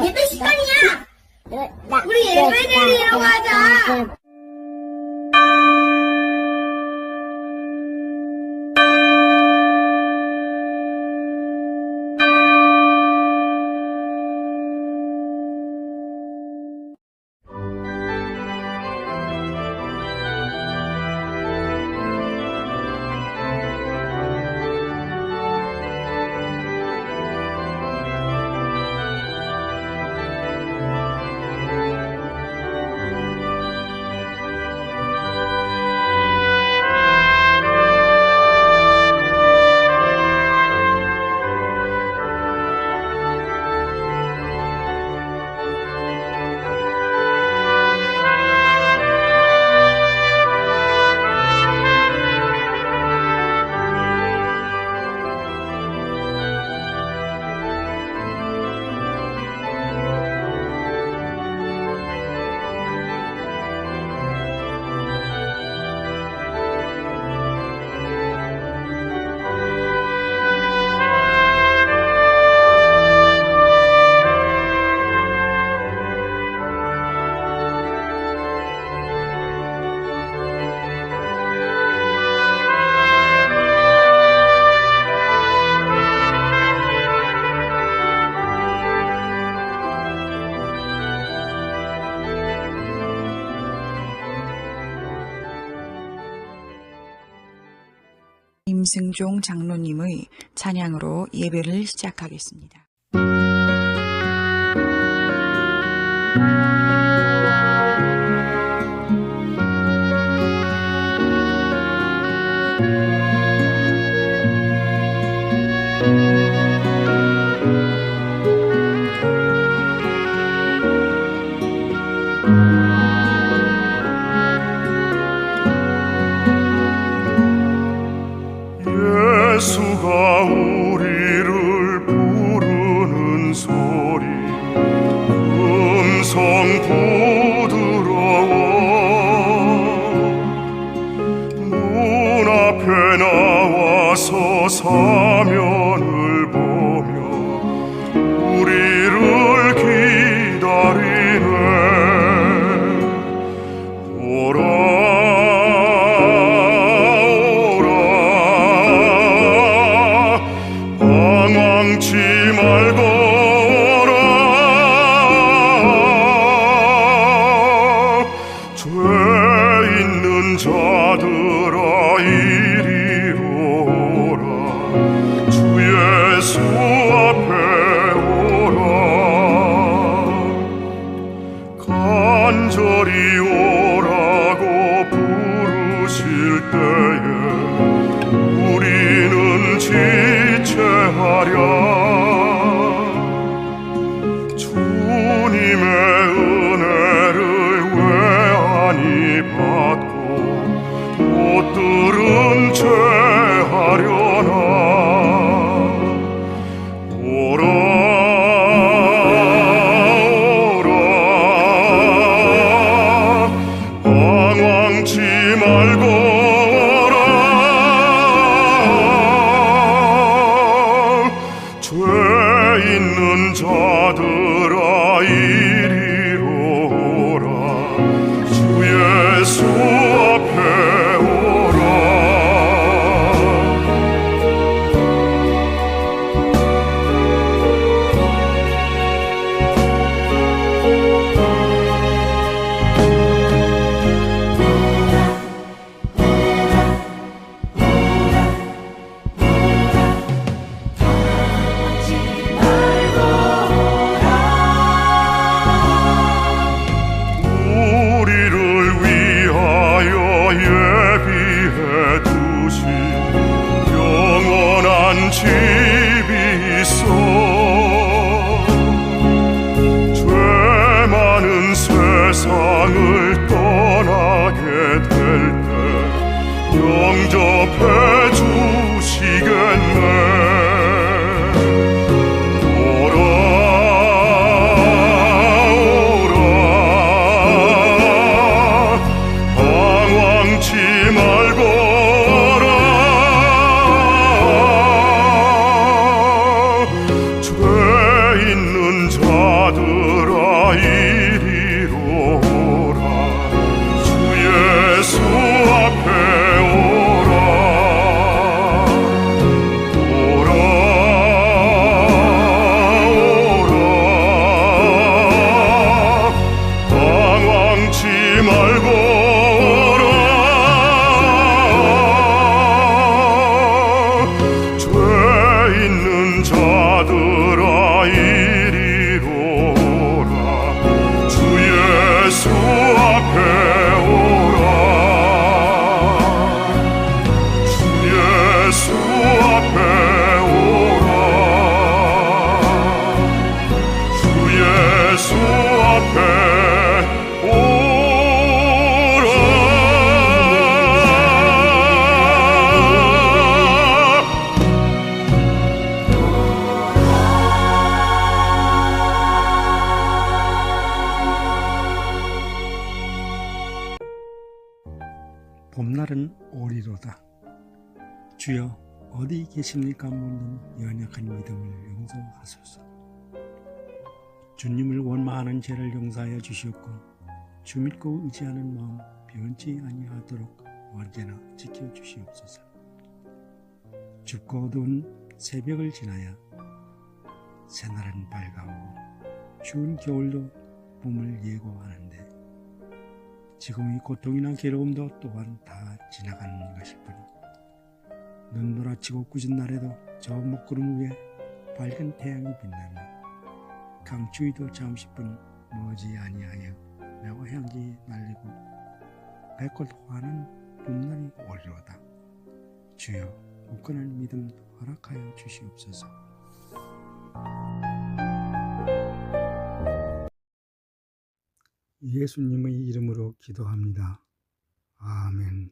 예배 시간이야! 우리 예배 드리러 가자! 임승종 장로님의 찬양으로 예배를 시작하겠습니다. 예수가 우리를 부르는 소리 음성 부드러워 눈앞에 나와서 사면을 보며 우리를 기다리네. 오라 망치 말고 오라. 봄날은 오리로다. 주여 어디 계십니까? 묻는 연약한 믿음을 용서하소서. 주님을 원망하는 죄를 용서하여 주시옵고 주 믿고 의지하는 마음 변치 아니하도록 언제나 지켜주시옵소서. 춥고 어두운 새벽을 지나야 새날은 밝아오고 추운 겨울도 봄을 예고하는데 지금의 고통이나 괴로움도 또한 다 지나가는 것일 뿐이 눈 놀아치고 꾸진 날에도 저 먹구름 위에 밝은 태양이 빛나며 강추위도 잠시뿐 머지 아니하여 매화 향기 날리고 백꽃 화는 봄날이 오리로다. 주여 굳건한 믿음 허락하여 주시옵소서. 예수님의 이름으로 기도합니다. 아멘.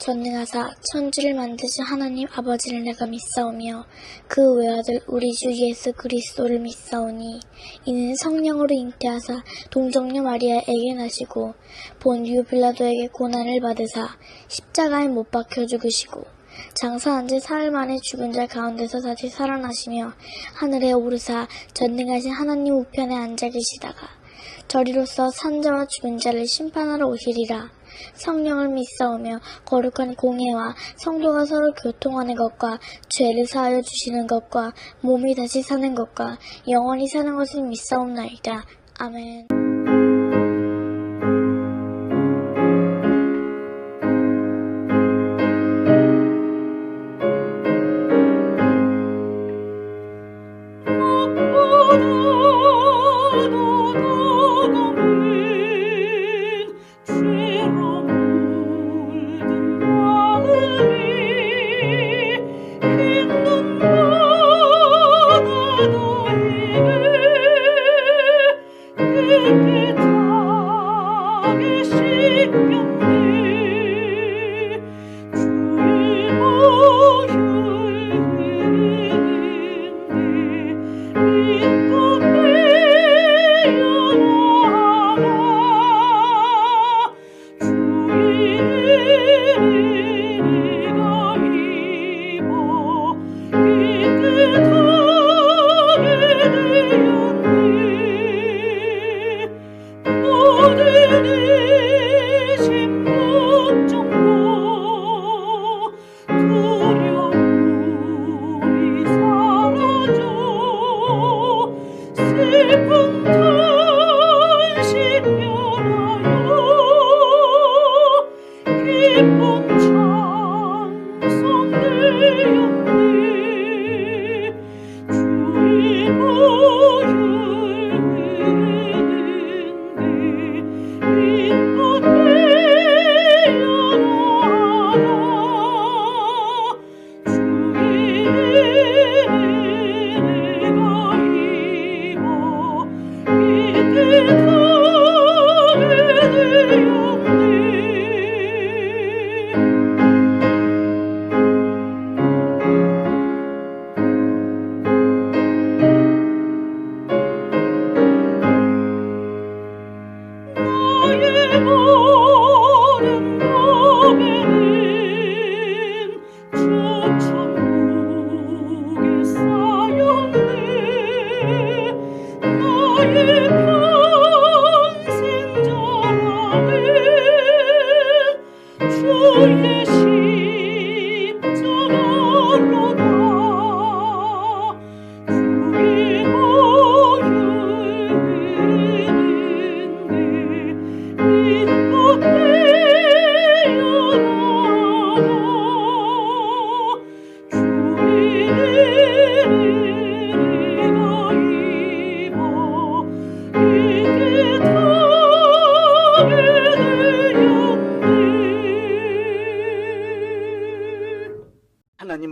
전능하사 천지를 만드신 하나님 아버지를 내가 믿사오며 그 외아들 우리 주 예수 그리스도를 믿사오니 이는 성령으로 잉태하사 동정녀 마리아에게 나시고 본디오 빌라도에게 고난을 받으사 십자가에 못 박혀 죽으시고 장사한 지 사흘 만에 죽은 자 가운데서 다시 살아나시며 하늘에 오르사 전능하신 하나님 우편에 앉아 계시다가 저리로서 산자와 죽은 자를 심판하러 오시리라. 성령을 믿사오며 거룩한 공예와 성도가 서로 교통하는 것과 죄를 사하여 주시는 것과 몸이 다시 사는 것과 영원히 사는 것을 믿사옵나이다. 아멘.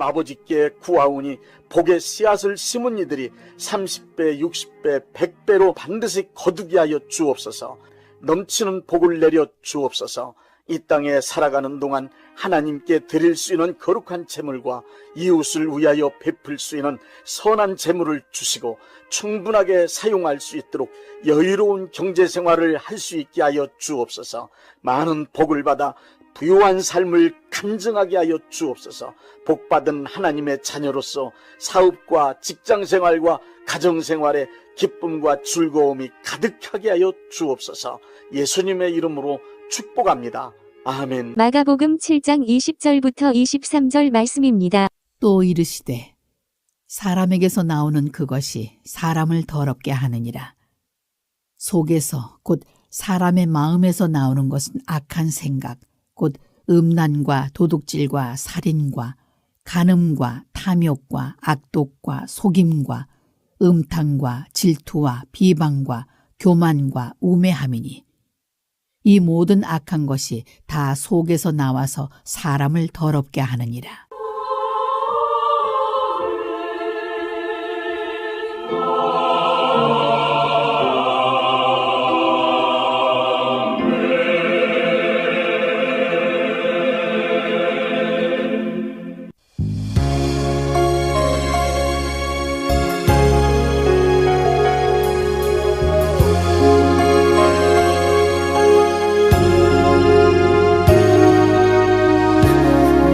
아버지께 구하오니 복의 씨앗을 심은 이들이 30배, 60배, 100배로 반드시 거두게 하여 주옵소서. 넘치는 복을 내려 주옵소서. 이 땅에 살아가는 동안 하나님께 드릴 수 있는 거룩한 재물과 이웃을 위하여 베풀 수 있는 선한 재물을 주시고 충분하게 사용할 수 있도록 여유로운 경제생활을 할 수 있게 하여 주옵소서. 많은 복을 받아 부유한 삶을 간증하게 하여 주옵소서. 복받은 하나님의 자녀로서 사업과 직장생활과 가정생활에 기쁨과 즐거움이 가득하게 하여 주옵소서. 예수님의 이름으로 축복합니다. 아멘. 마가복음 7장 20절부터 23절 말씀입니다. 또 이르시되 사람에게서 나오는 그것이 사람을 더럽게 하느니라. 속에서 곧 사람의 마음에서 나오는 것은 악한 생각, 곧 음란과 도둑질과 살인과 간음과 탐욕과 악독과 속임과 음탕과 질투와 비방과 교만과 우매함이니 이 모든 악한 것이 다 속에서 나와서 사람을 더럽게 하느니라.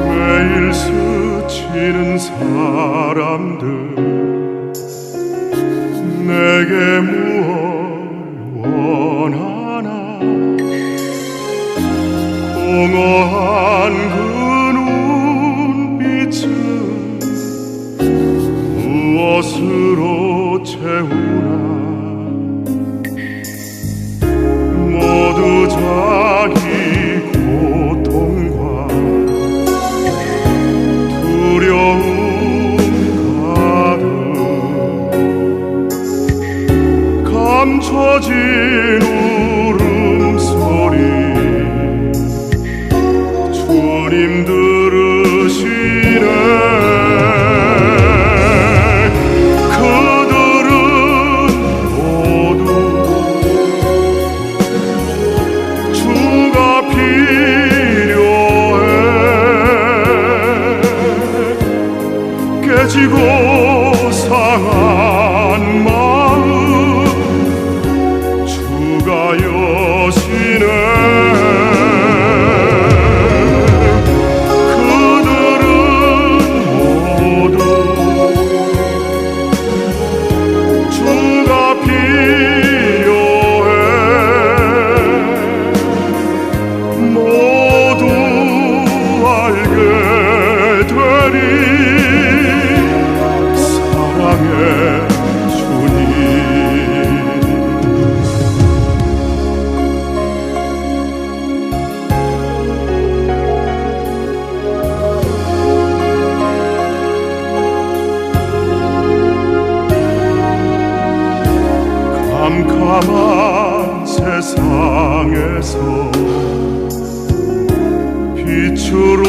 매일 스치는 사람들 내게 무엇 원하나 공허한 그 눈빛은 무엇으로 채우나 모두 자기 고통과 두려움 가득 감춰진 울음소리 주님 들으시네. 그들은 모두 주가 필요해. 깨지고 상한 마음 주가 여시네. 캄캄한 세상에서 빛으로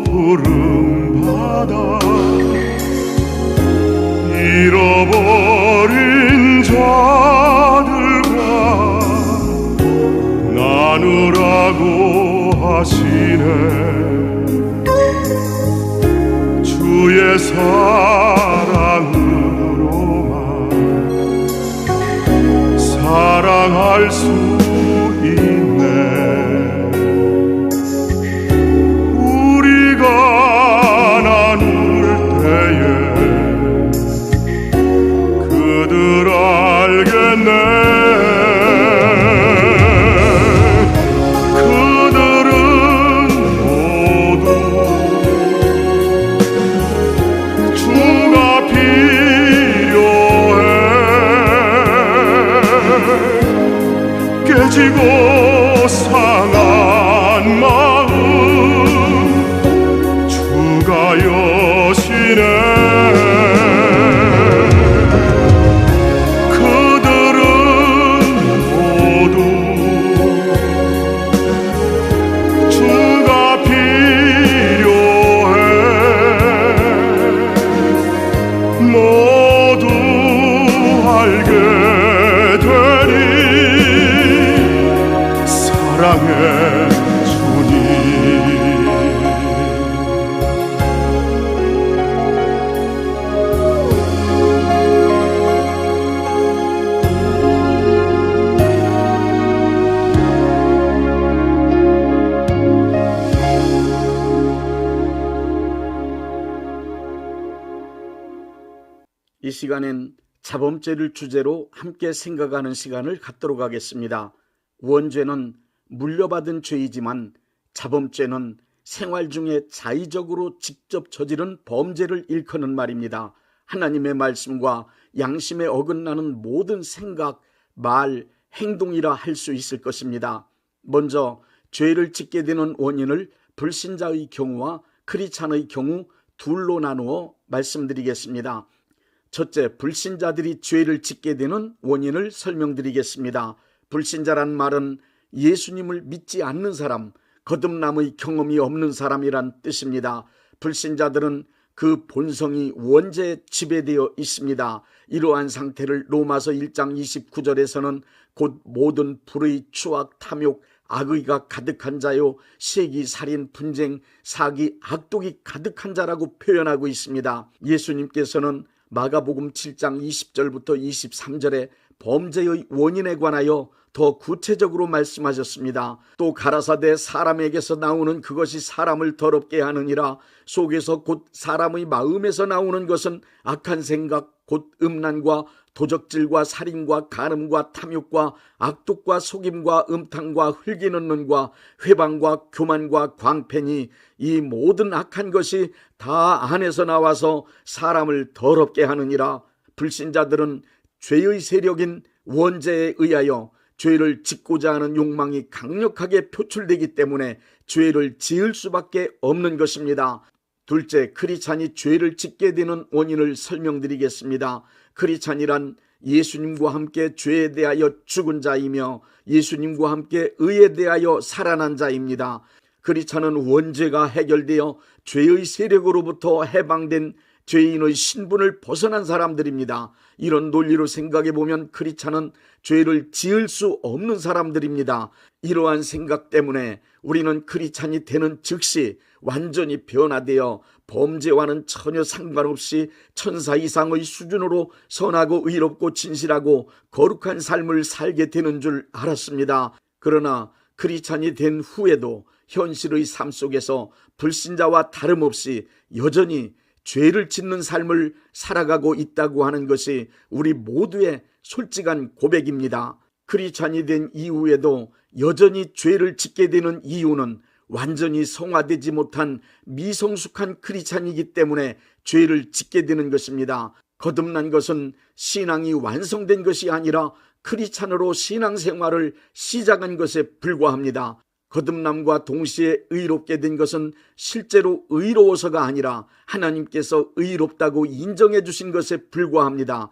부름받아 잃어버린 자들과 나누라고 하시네. 주의 사랑할 수 있네. 우리가 나눌 때에 그들 알겠네. 그들은 모두 주가 필요해. 모두 알게 되리 사랑의 주님. 이 시간엔 자범죄를 주제로 함께 생각하는 시간을 갖도록 하겠습니다. 원죄는 물려받은 죄이지만 자범죄는 생활 중에 자의적으로 직접 저지른 범죄를 일컫는 말입니다. 하나님의 말씀과 양심에 어긋나는 모든 생각, 말, 행동이라 할 수 있을 것입니다. 먼저 죄를 짓게 되는 원인을 불신자의 경우와 크리스찬의 경우 둘로 나누어 말씀드리겠습니다. 첫째, 불신자들이 죄를 짓게 되는 원인을 설명드리겠습니다. 불신자란 말은 예수님을 믿지 않는 사람, 거듭남의 경험이 없는 사람이란 뜻입니다. 불신자들은 그 본성이 원죄에 지배되어 있습니다. 이러한 상태를 로마서 1장 29절에서는 곧 모든 불의, 추악, 탐욕, 악의가 가득한 자요 시기, 살인, 분쟁, 사기, 악독이 가득한 자라고 표현하고 있습니다. 예수님께서는 마가복음 7장 20절부터 23절에 범죄의 원인에 관하여 더 구체적으로 말씀하셨습니다. 또 가라사대 사람에게서 나오는 그것이 사람을 더럽게 하느니라. 속에서 곧 사람의 마음에서 나오는 것은 악한 생각, 곧 음란과 도적질과 살인과 간음과 탐욕과 악독과 속임과 음탕과 흘기는 눈과 회방과 교만과 광패니 이 모든 악한 것이 다 안에서 나와서 사람을 더럽게 하느니라. 불신자들은 죄의 세력인 원죄에 의하여 죄를 짓고자 하는 욕망이 강력하게 표출되기 때문에 죄를 지을 수밖에 없는 것입니다. 둘째, 크리스찬이 죄를 짓게 되는 원인을 설명드리겠습니다. 크리스찬이란 예수님과 함께 죄에 대하여 죽은 자이며 예수님과 함께 의에 대하여 살아난 자입니다. 크리스찬은 원죄가 해결되어 죄의 세력으로부터 해방된 죄인의 신분을 벗어난 사람들입니다. 이런 논리로 생각해 보면 크리스찬은 죄를 지을 수 없는 사람들입니다. 이러한 생각 때문에 우리는 크리스찬이 되는 즉시 완전히 변화되어 범죄와는 전혀 상관없이 천사 이상의 수준으로 선하고 의롭고 진실하고 거룩한 삶을 살게 되는 줄 알았습니다. 그러나 크리스찬이 된 후에도 현실의 삶 속에서 불신자와 다름없이 여전히 죄를 짓는 삶을 살아가고 있다고 하는 것이 우리 모두의 솔직한 고백입니다. 크리스찬이 된 이후에도 여전히 죄를 짓게 되는 이유는 완전히 성화되지 못한 미성숙한 크리스찬이기 때문에 죄를 짓게 되는 것입니다. 거듭난 것은 신앙이 완성된 것이 아니라 크리스찬으로 신앙생활을 시작한 것에 불과합니다. 거듭남과 동시에 의롭게 된 것은 실제로 의로워서가 아니라 하나님께서 의롭다고 인정해 주신 것에 불과합니다.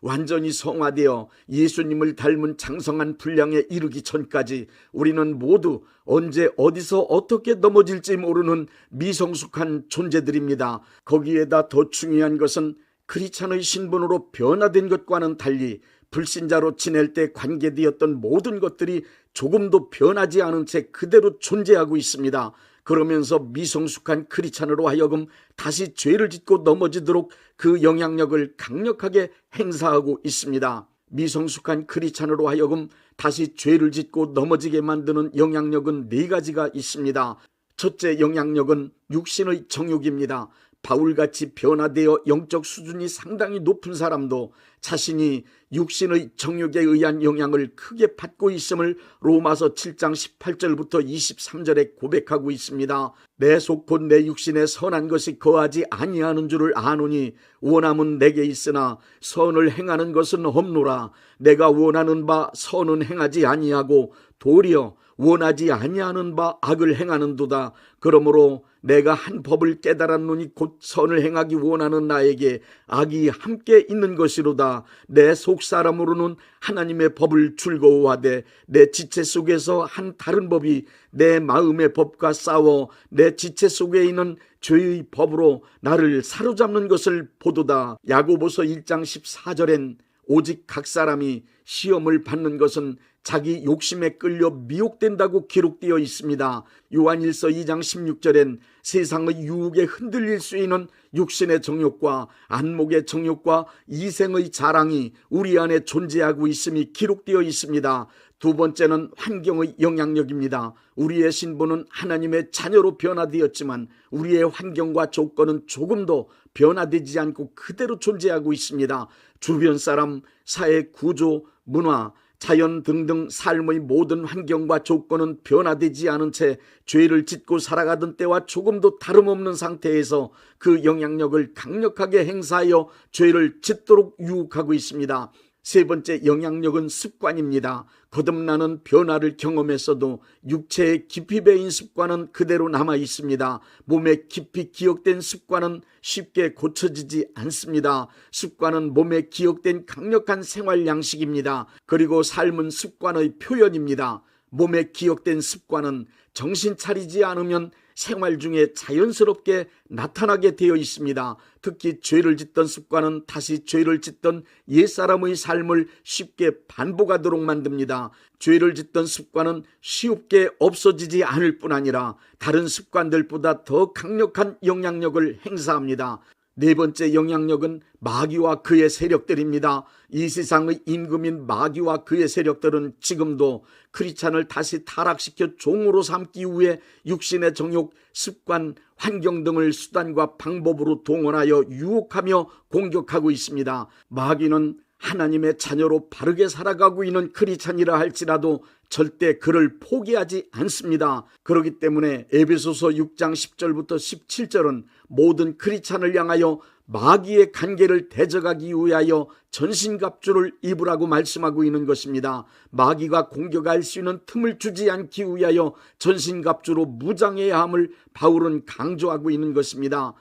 완전히 성화되어 예수님을 닮은 장성한 분량에 이르기 전까지 우리는 모두 언제 어디서 어떻게 넘어질지 모르는 미성숙한 존재들입니다. 거기에다 더 중요한 것은 크리스찬의 신분으로 변화된 것과는 달리 불신자로 지낼 때 관계되었던 모든 것들이 조금도 변하지 않은 채 그대로 존재하고 있습니다. 그러면서 미성숙한 크리스찬으로 하여금 다시 죄를 짓고 넘어지도록 그 영향력을 강력하게 행사하고 있습니다. 미성숙한 크리스찬으로 하여금 다시 죄를 짓고 넘어지게 만드는 영향력은 4가지가 있습니다. 첫째 영향력은 육신의 정욕입니다. 바울같이 변화되어 영적 수준이 상당히 높은 사람도 자신이 육신의 정욕에 의한 영향을 크게 받고 있음을 로마서 7장 18절부터 23절에 고백하고 있습니다. 내 속 곧 내 육신에 선한 것이 거하지 아니하는 줄을 아노니 원함은 내게 있으나 선을 행하는 것은 없노라. 내가 원하는 바 선은 행하지 아니하고 도리어 원하지 아니하는 바 악을 행하는도다. 그러므로 내가 한 법을 깨달았노니 곧 선을 행하기 원하는 나에게 악이 함께 있는 것이로다. 내 속사람으로는 하나님의 법을 즐거워하되 내 지체 속에서 한 다른 법이 내 마음의 법과 싸워 내 지체 속에 있는 죄의 법으로 나를 사로잡는 것을 보도다. 야고보서 1장 14절엔 오직 각 사람이 시험을 받는 것은 자기 욕심에 끌려 미혹된다고 기록되어 있습니다. 요한일서 2장 16절엔 세상의 유혹에 흔들릴 수 있는 육신의 정욕과 안목의 정욕과 이생의 자랑이 우리 안에 존재하고 있음이 기록되어 있습니다. 두 번째는 환경의 영향력입니다. 우리의 신분은 하나님의 자녀로 변화되었지만 우리의 환경과 조건은 조금도 변화되지 않고 그대로 존재하고 있습니다. 주변 사람, 사회 구조, 문화, 자연 등등 삶의 모든 환경과 조건은 변화되지 않은 채 죄를 짓고 살아가던 때와 조금도 다름없는 상태에서 그 영향력을 강력하게 행사하여 죄를 짓도록 유혹하고 있습니다. 세 번째 영향력은 습관입니다. 거듭나는 변화를 경험했어도 육체에 깊이 배인 습관은 그대로 남아 있습니다. 몸에 깊이 기억된 습관은 쉽게 고쳐지지 않습니다. 습관은 몸에 기억된 강력한 생활 양식입니다. 그리고 삶은 습관의 표현입니다. 몸에 기억된 습관은 정신 차리지 않으면 생활 중에 자연스럽게 나타나게 되어 있습니다. 특히 죄를 짓던 습관은 다시 죄를 짓던 옛사람의 삶을 쉽게 반복하도록 만듭니다. 죄를 짓던 습관은 쉽게 없어지지 않을 뿐 아니라 다른 습관들보다 더 강력한 영향력을 행사합니다. 네 번째 영향력은 마귀와 그의 세력들입니다. 이 세상의 임금인 마귀와 그의 세력들은 지금도 크리스찬을 다시 타락시켜 종으로 삼기 위해 육신의 정욕, 습관, 환경 등을 수단과 방법으로 동원하여 유혹하며 공격하고 있습니다. 마귀는 하나님의 자녀로 바르게 살아가고 있는 크리스찬이라 할지라도 절대 그를 포기하지 않습니다. 그렇기 때문에 에베소서 6장 10절부터 17절은 모든 크리스찬을 향하여 마귀의 간계를 대적하기 위하여 전신갑주를 입으라고 말씀하고 있는 것입니다. 마귀가 공격할 수 있는 틈을 주지 않기 위하여 전신갑주로 무장해야 함을 바울은 강조하고 있는 것입니다.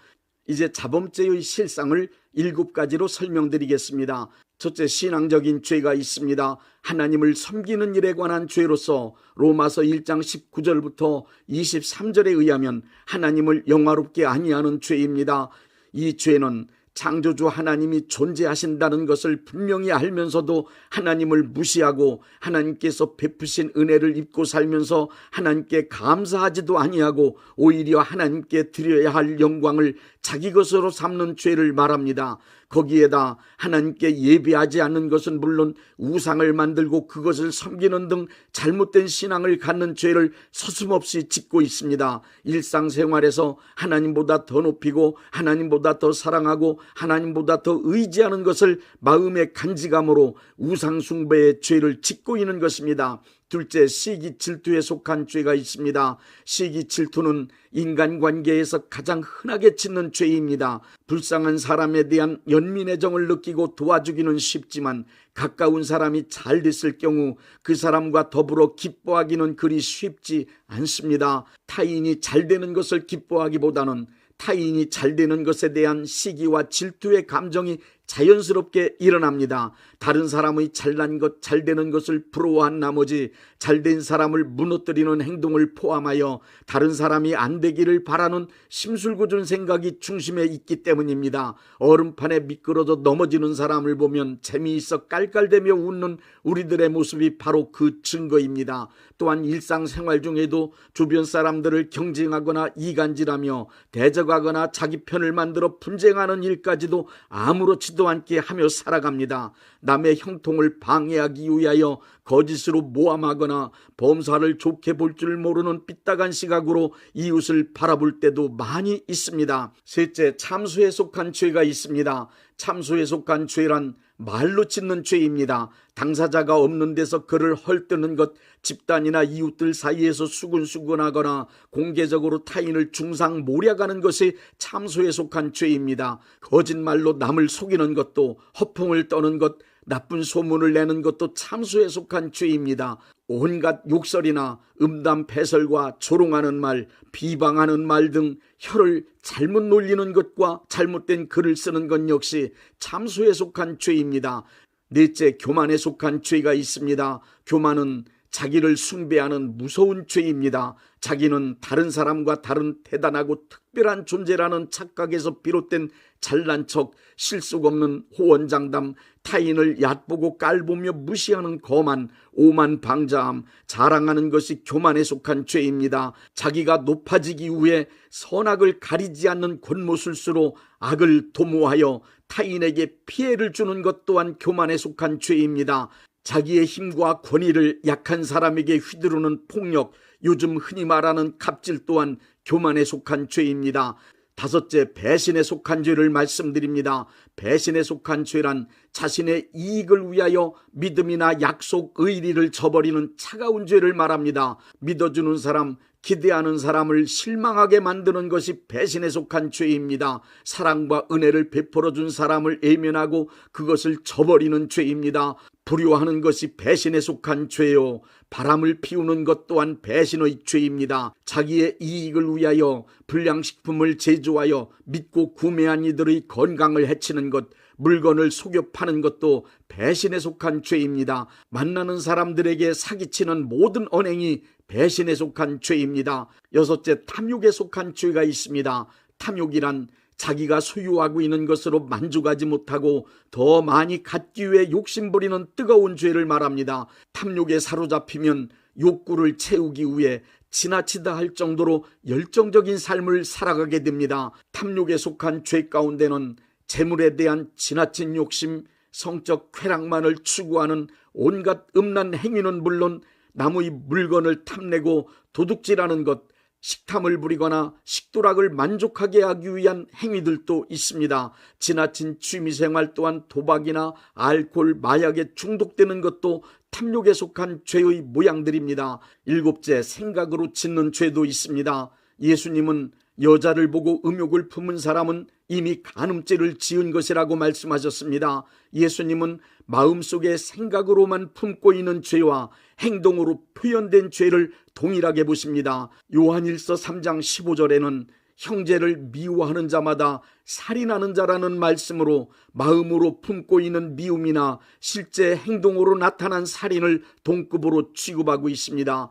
이제 자범죄의 실상을 7가지로 설명드리겠습니다. 첫째, 신앙적인 죄가 있습니다. 하나님을 섬기는 일에 관한 죄로서 로마서 1장 19절부터 23절에 의하면 하나님을 영화롭게 아니하는 죄입니다. 이 죄는 창조주 하나님이 존재하신다는 것을 분명히 알면서도 하나님을 무시하고 하나님께서 베푸신 은혜를 입고 살면서 하나님께 감사하지도 아니하고 오히려 하나님께 드려야 할 영광을 자기 것으로 삼는 죄를 말합니다. 거기에다 하나님께 예배하지 않는 것은 물론 우상을 만들고 그것을 섬기는 등 잘못된 신앙을 갖는 죄를 서슴없이 짓고 있습니다. 일상생활에서 하나님보다 더 높이고 하나님보다 더 사랑하고 하나님보다 더 의지하는 것을 마음의 간직함으로 우상숭배의 죄를 짓고 있는 것입니다. 둘째, 시기 질투에 속한 죄가 있습니다. 시기 질투는 인간관계에서 가장 흔하게 짓는 죄입니다. 불쌍한 사람에 대한 연민의 정을 느끼고 도와주기는 쉽지만 가까운 사람이 잘 됐을 경우 그 사람과 더불어 기뻐하기는 그리 쉽지 않습니다. 타인이 잘 되는 것을 기뻐하기보다는 타인이 잘 되는 것에 대한 시기와 질투의 감정이 자연스럽게 일어납니다. 다른 사람의 잘난 것, 잘 되는 것을 부러워한 나머지 잘된 사람을 무너뜨리는 행동을 포함하여 다른 사람이 안 되기를 바라는 심술궂은 생각이 중심에 있기 때문입니다. 얼음판에 미끄러져 넘어지는 사람을 보면 재미있어 깔깔대며 웃는 우리들의 모습이 바로 그 증거입니다. 또한 일상생활 중에도 주변 사람들을 경쟁하거나 이간질하며 대적하거나 자기 편을 만들어 분쟁하는 일까지도 아무렇지도 않게 하며 살아갑니다. 남의 형통을 방해하기 위하여 거짓으로 모함하거나 범사를 좋게 볼 줄 모르는 삐딱한 시각으로 이웃을 바라볼 때도 많이 있습니다. 셋째, 참수에 속한 죄가 있습니다. 참수에 속한 죄란 말로 짓는 죄입니다. 당사자가 없는 데서 그를 헐뜯는 것, 집단이나 이웃들 사이에서 수근수근하거나 공개적으로 타인을 중상모략하는 것이 참수에 속한 죄입니다. 거짓말로 남을 속이는 것도, 허풍을 떠는 것, 나쁜 소문을 내는 것도 참수에 속한 죄입니다. 온갖 욕설이나 음담 패설과 조롱하는 말, 비방하는 말 등 혀를 잘못 놀리는 것과 잘못된 글을 쓰는 것 역시 참수에 속한 죄입니다. 넷째, 교만에 속한 죄가 있습니다. 교만은 자기를 숭배하는 무서운 죄입니다. 자기는 다른 사람과 다른 대단하고 특별한 존재라는 착각에서 비롯된 잘난 척, 실속 없는 호언장담, 타인을 얕보고 깔보며 무시하는 거만, 오만방자함, 자랑하는 것이 교만에 속한 죄입니다. 자기가 높아지기 위해 선악을 가리지 않는 권모술수로 악을 도모하여 타인에게 피해를 주는 것 또한 교만에 속한 죄입니다. 자기의 힘과 권위를 약한 사람에게 휘두르는 폭력, 요즘 흔히 말하는 갑질 또한 교만에 속한 죄입니다. 다섯째, 배신에 속한 죄를 말씀드립니다. 배신에 속한 죄란 자신의 이익을 위하여 믿음이나 약속, 의리를 저버리는 차가운 죄를 말합니다. 믿어주는 사람, 기대하는 사람을 실망하게 만드는 것이 배신에 속한 죄입니다. 사랑과 은혜를 베풀어준 사람을 외면하고 그것을 저버리는 죄입니다. 불효하는 것이 배신에 속한 죄요. 바람을 피우는 것 또한 배신의 죄입니다. 자기의 이익을 위하여 불량식품을 제조하여 믿고 구매한 이들의 건강을 해치는 것, 물건을 속여 파는 것도 배신에 속한 죄입니다. 만나는 사람들에게 사기치는 모든 언행이 배신에 속한 죄입니다. 여섯째, 탐욕에 속한 죄가 있습니다. 탐욕이란 자기가 소유하고 있는 것으로 만족하지 못하고 더 많이 갖기 위해 욕심부리는 뜨거운 죄를 말합니다. 탐욕에 사로잡히면 욕구를 채우기 위해 지나치다 할 정도로 열정적인 삶을 살아가게 됩니다. 탐욕에 속한 죄 가운데는 재물에 대한 지나친 욕심, 성적 쾌락만을 추구하는 온갖 음란 행위는 물론 남의 물건을 탐내고 도둑질하는 것, 식탐을 부리거나 식도락을 만족하게 하기 위한 행위들도 있습니다. 지나친 취미생활 또한 도박이나 알코올, 마약에 중독되는 것도 탐욕에 속한 죄의 모양들입니다. 일곱째, 생각으로 짓는 죄도 있습니다. 예수님은 여자를 보고 음욕을 품은 사람은 이미 간음죄를 지은 것이라고 말씀하셨습니다. 예수님은 마음속에 생각으로만 품고 있는 죄와 행동으로 표현된 죄를 동일하게 보십니다. 요한일서 3장 15절에는 형제를 미워하는 자마다 살인하는 자라는 말씀으로 마음으로 품고 있는 미움이나 실제 행동으로 나타난 살인을 동급으로 취급하고 있습니다.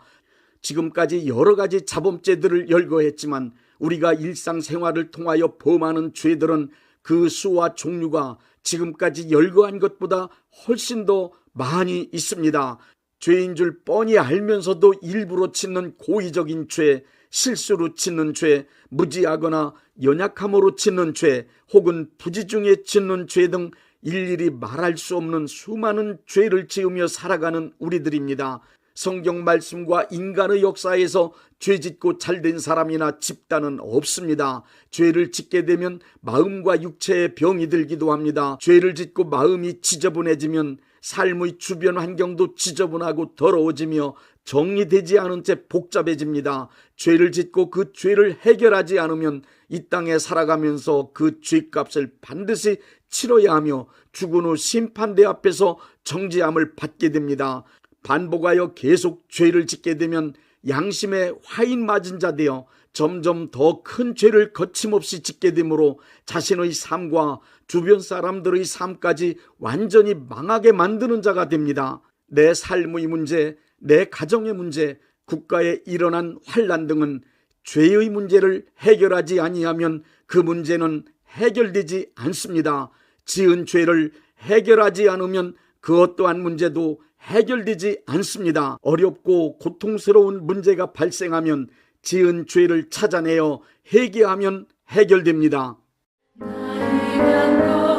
지금까지 여러 가지 자범죄들을 열거했지만 우리가 일상생활을 통하여 범하는 죄들은 그 수와 종류가 지금까지 열거한 것보다 훨씬 더 많이 있습니다. 죄인 줄 뻔히 알면서도 일부러 짓는 고의적인 죄, 실수로 짓는 죄, 무지하거나 연약함으로 짓는 죄, 혹은 부지 중에 짓는 죄 등 일일이 말할 수 없는 수많은 죄를 지으며 살아가는 우리들입니다. 성경 말씀과 인간의 역사에서 죄짓고 잘된 사람이나 집단은 없습니다. 죄를 짓게 되면 마음과 육체에 병이 들기도 합니다. 죄를 짓고 마음이 지저분해지면 삶의 주변 환경도 지저분하고 더러워지며 정리되지 않은 채 복잡해집니다. 죄를 짓고 그 죄를 해결하지 않으면 이 땅에 살아가면서 그 죄값을 반드시 치러야 하며 죽은 후 심판대 앞에서 정죄함을 받게 됩니다. 반복하여 계속 죄를 짓게 되면 양심에 화인 맞은 자 되어 점점 더 큰 죄를 거침없이 짓게 되므로 자신의 삶과 주변 사람들의 삶까지 완전히 망하게 만드는 자가 됩니다. 내 삶의 문제, 내 가정의 문제, 국가에 일어난 환난 등은 죄의 문제를 해결하지 아니하면 그 문제는 해결되지 않습니다. 지은 죄를 해결하지 않으면 그 어떠한 문제도 해결되지 않습니다. 어렵고 고통스러운 문제가 발생하면 지은 죄를 찾아내어 회개하면 해결됩니다. 내 영광과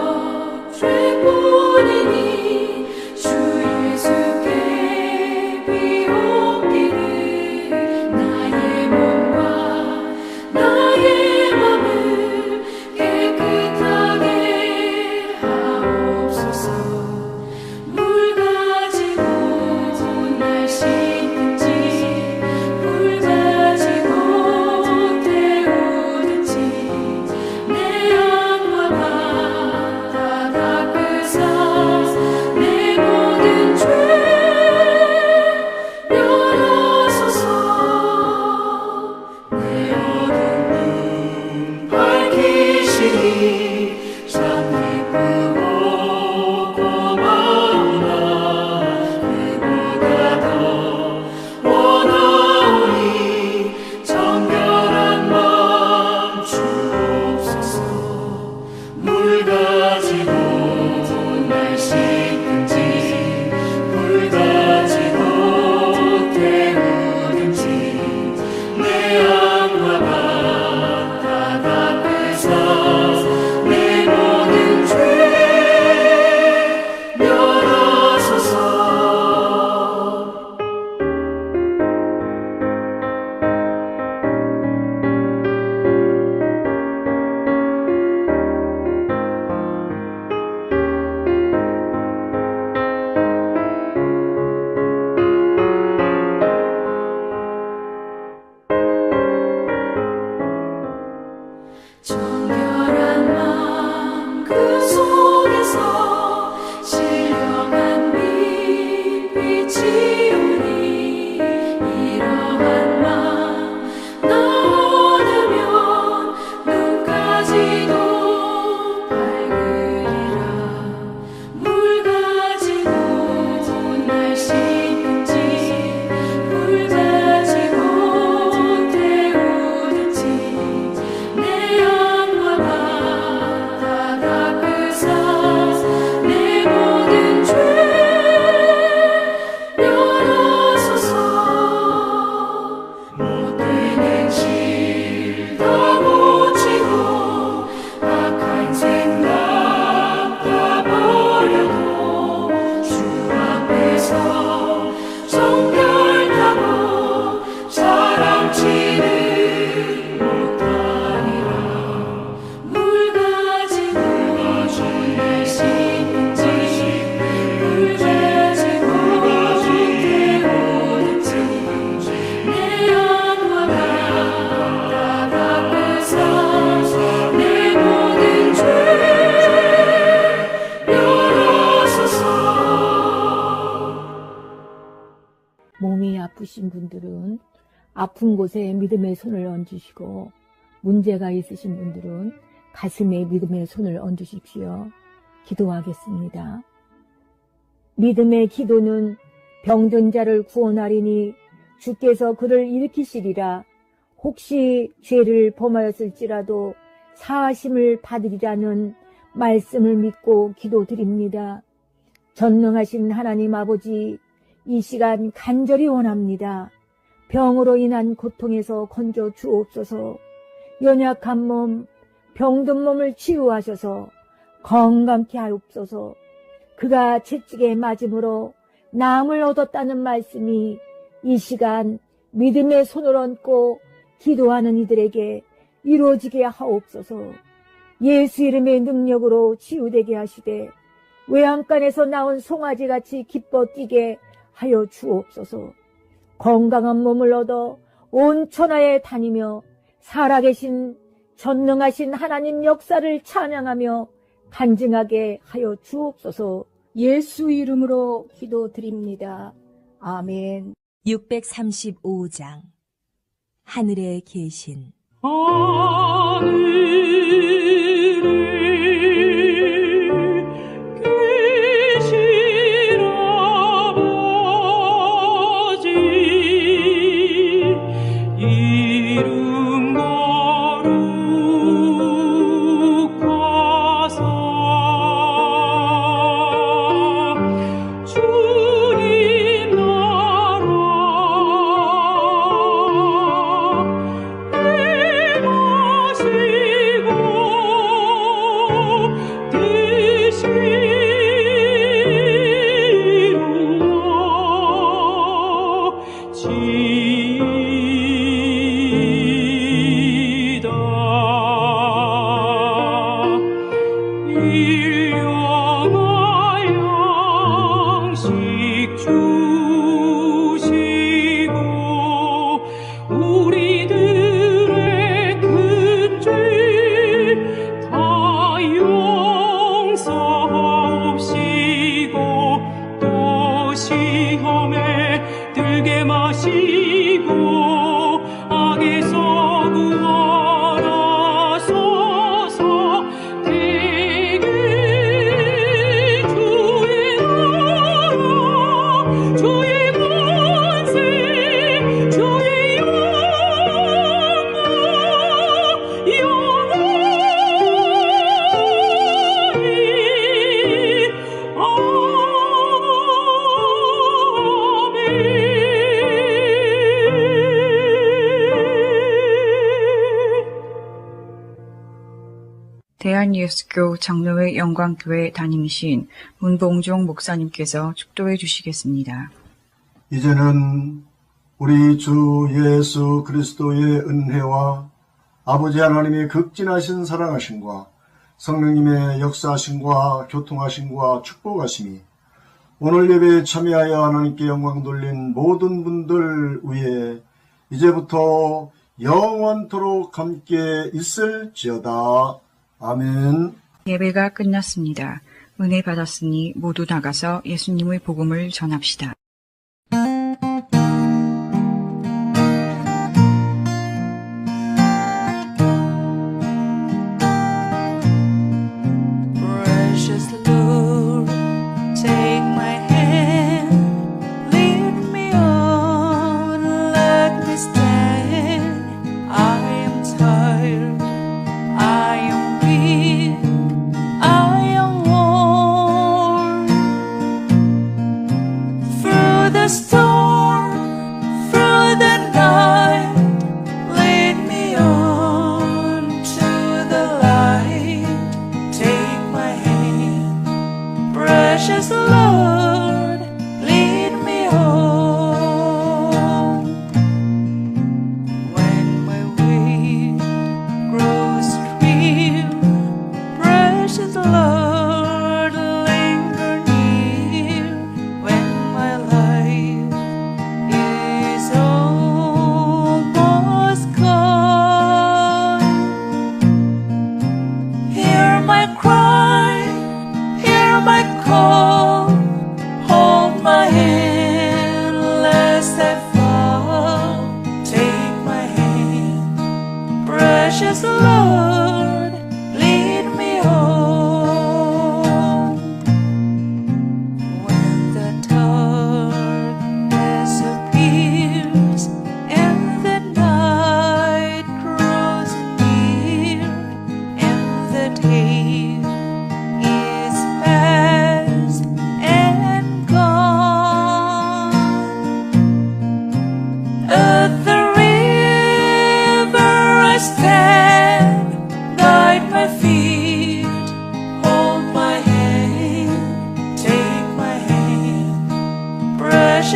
있으신 분들은 아픈 곳에 믿음의 손을 얹으시고, 문제가 있으신 분들은 가슴에 믿음의 손을 얹으십시오. 기도하겠습니다. 믿음의 기도는 병든 자를 구원하리니 주께서 그를 일으키시리라. 혹시 죄를 범하였을지라도 사하심을 받으리라는 말씀을 믿고 기도드립니다. 전능하신 하나님 아버지, 이 시간 간절히 원합니다. 병으로 인한 고통에서 건져 주옵소서. 연약한 몸, 병든 몸을 치유하셔서 건강케 하옵소서. 그가 채찍에 맞음으로 나음을 얻었다는 말씀이 이 시간 믿음의 손을 얹고 기도하는 이들에게 이루어지게 하옵소서. 예수 이름의 능력으로 치유되게 하시되 외양간에서 나온 송아지같이 기뻐 뛰게 하여 주옵소서. 건강한 몸을 얻어 온 천하에 다니며 살아계신 전능하신 하나님 역사를 찬양하며 간증하게 하여 주옵소서. 예수 이름으로 기도드립니다. 아멘. 635장 하늘에 계신 대한예수교 장로회 영광교회 담임이신 문봉종 목사님께서 축도해 주시겠습니다. 이제는 우리 주 예수 그리스도의 은혜와 아버지 하나님의 극진하신 사랑하심과 성령님의 역사하심과 교통하심과 축복하심이 오늘 예배에 참여하여 하나님께 영광 돌린 모든 분들 위에 이제부터 영원토록 함께 있을지어다. 아멘. 예배가 끝났습니다. 은혜 받았으니 모두 나가서 예수님의 복음을 전합시다. Precious Lord, take my hand, lead me on, let me stand. I am tired, I am weak, I am worn. Through the storm, through the night, lead me on to the light. Take my hand, precious Lord, lead me on. When my way grows drear, precious Lord, linger near. When my life is almost gone, hear my cry, hear my call, hold my hand lest I fall.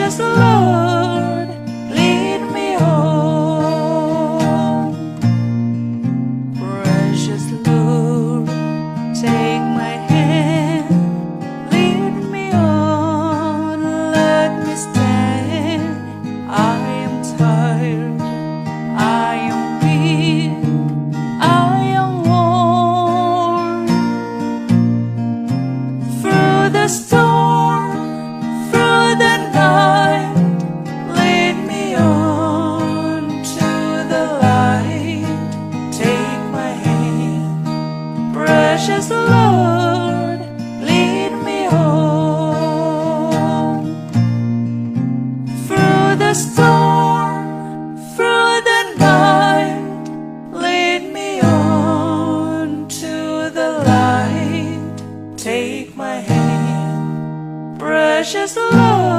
Precious Lord, lead me home. Precious Lord, take my hand, lead me on, let me stand. I am tired, I am weak, I am worn. Through the storm, through the night, lead me on to the light. Take my hand, precious Lord, lead me home. Through the storm, through the night, lead me on to the light. Take my hand, precious Lord.